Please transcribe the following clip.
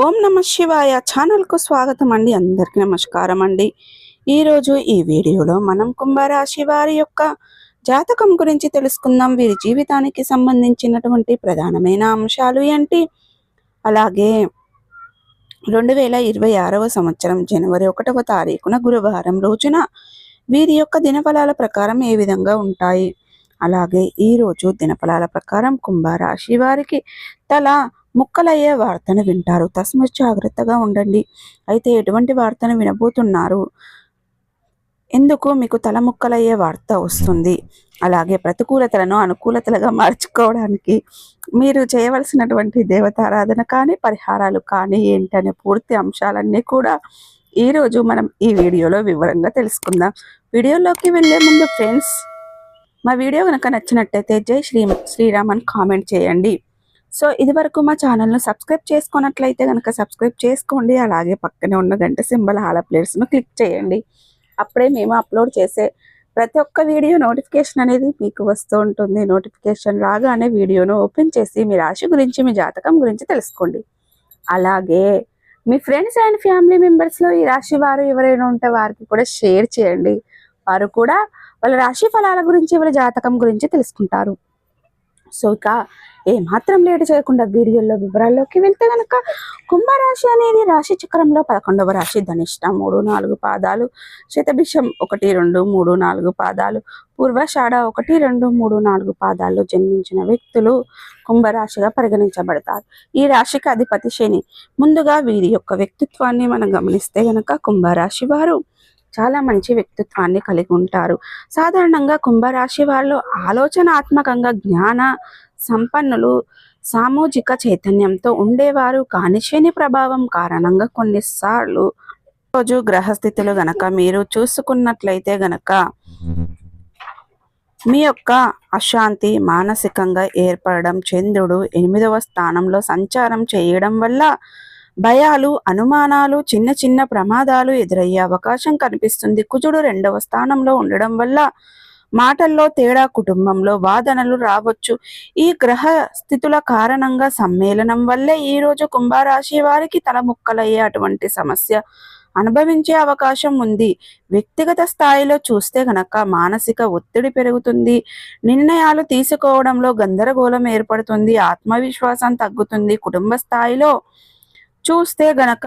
ఓం నమ శివాయ ఛానల్కు స్వాగతం అండి. అందరికీ నమస్కారం అండి. ఈరోజు ఈ వీడియోలో మనం కుంభరాశి వారి యొక్క జాతకం గురించి తెలుసుకుందాం. వీరి జీవితానికి సంబంధించినటువంటి ప్రధానమైన అంశాలు ఏంటి, అలాగే 2026వ సంవత్సరం జనవరి 1వ తారీఖున గురువారం రోజున వీరి యొక్క దినఫలాల ప్రకారం ఏ విధంగా ఉంటాయి, అలాగే ఈరోజు దినఫలాల ప్రకారం కుంభరాశి వారికి తల ముక్కలయ్యే వార్తను వింటారు. తస్మత్ జాగ్రత్తగా ఉండండి. అయితే ఎటువంటి వార్తను వినబోతున్నారు, ఎందుకు మీకు తల ముక్కలయ్యే వార్త వస్తుంది, అలాగే ప్రతికూలతలను అనుకూలతలుగా మార్చుకోవడానికి మీరు చేయవలసినటువంటి దేవతారాధన కానీ పరిహారాలు కానీ ఏంటనే పూర్తి అంశాలన్నీ కూడా ఈరోజు మనం ఈ వీడియోలో వివరంగా తెలుసుకుందాం. వీడియోలోకి వెళ్ళే ముందు ఫ్రెండ్స్, మా వీడియో కనుక నచ్చినట్టయితే జై శ్రీరామ్ అని కామెంట్ చేయండి. సో ఇదివరకు మా ఛానల్ను సబ్స్క్రైబ్ చేసుకున్నట్లయితే కనుక సబ్స్క్రైబ్ చేసుకోండి. అలాగే పక్కనే ఉన్న గంట సింబల్ ఆల్ ప్లేయర్స్ను క్లిక్ చేయండి. అప్పుడే మేము అప్లోడ్ చేసే ప్రతి ఒక్క వీడియో నోటిఫికేషన్ అనేది మీకు వస్తూ ఉంటుంది. నోటిఫికేషన్ రాగానే వీడియోను ఓపెన్ చేసి మీ రాశి గురించి, మీ జాతకం గురించి తెలుసుకోండి. అలాగే మీ ఫ్రెండ్స్ అండ్ ఫ్యామిలీ మెంబర్స్లో ఈ రాశి వారు ఎవరైనా ఉంటే వారికి కూడా షేర్ చేయండి. వారు కూడా వాళ్ళ రాశి ఫలాల గురించి, వాళ్ళ జాతకం గురించి తెలుసుకుంటారు. సో ఇక ఏమాత్రం లేట్ చేయకుండా వీడియోలో వివరాల్లోకి వెళ్తే కనుక కుంభరాశి అనేది రాశి చక్రంలో 11వ రాశి. ధనిష్ట 3-4 పాదాలు, శతభిషం 1-2-3-4 పాదాలు, పూర్వాషాఢ 1-2-3-4 పాదాల్లో జన్మించిన వ్యక్తులు కుంభరాశిగా పరిగణించబడతారు. ఈ రాశికి అధిపతి శని. ముందుగా వీరి యొక్క వ్యక్తిత్వాన్ని మనం గమనిస్తే కనుక కుంభరాశి వారు చాలా మంచి వ్యక్తిత్వాన్ని కలిగి ఉంటారు. సాధారణంగా కుంభరాశి వాళ్ళు ఆలోచనాత్మకంగా జ్ఞాన సంపన్నులు, సామాజిక చైతన్యంతో ఉండేవారు. కానీ శని ప్రభావం కారణంగా కొన్నిసార్లు రోజు గ్రహస్థితులు గనక మీరు చూసుకున్నట్లయితే గనక మీ యొక్క అశాంతి మానసికంగా ఏర్పడడం, చంద్రుడు 8వ స్థానంలో సంచారం చేయడం వల్ల భయాలు, అనుమానాలు, చిన్న చిన్న ప్రమాదాలు ఎదురయ్యే అవకాశం కనిపిస్తుంది. కుజుడు 2వ స్థానంలో ఉండడం వల్ల మాటల్లో తేడా, కుటుంబంలో వాదనలు రావచ్చు. ఈ గ్రహ స్థితుల కారణంగా సమ్మేళనం వల్లే ఈరోజు కుంభరాశి వారికి తలముక్కలయ్యే అటువంటి సమస్య అనుభవించే అవకాశం ఉంది. వ్యక్తిగత స్థాయిలో చూస్తే గనక మానసిక ఒత్తిడి పెరుగుతుంది, నిర్ణయాలు తీసుకోవడంలో గందరగోళం ఏర్పడుతుంది, ఆత్మవిశ్వాసం తగ్గుతుంది. కుటుంబ స్థాయిలో చూస్తే గనక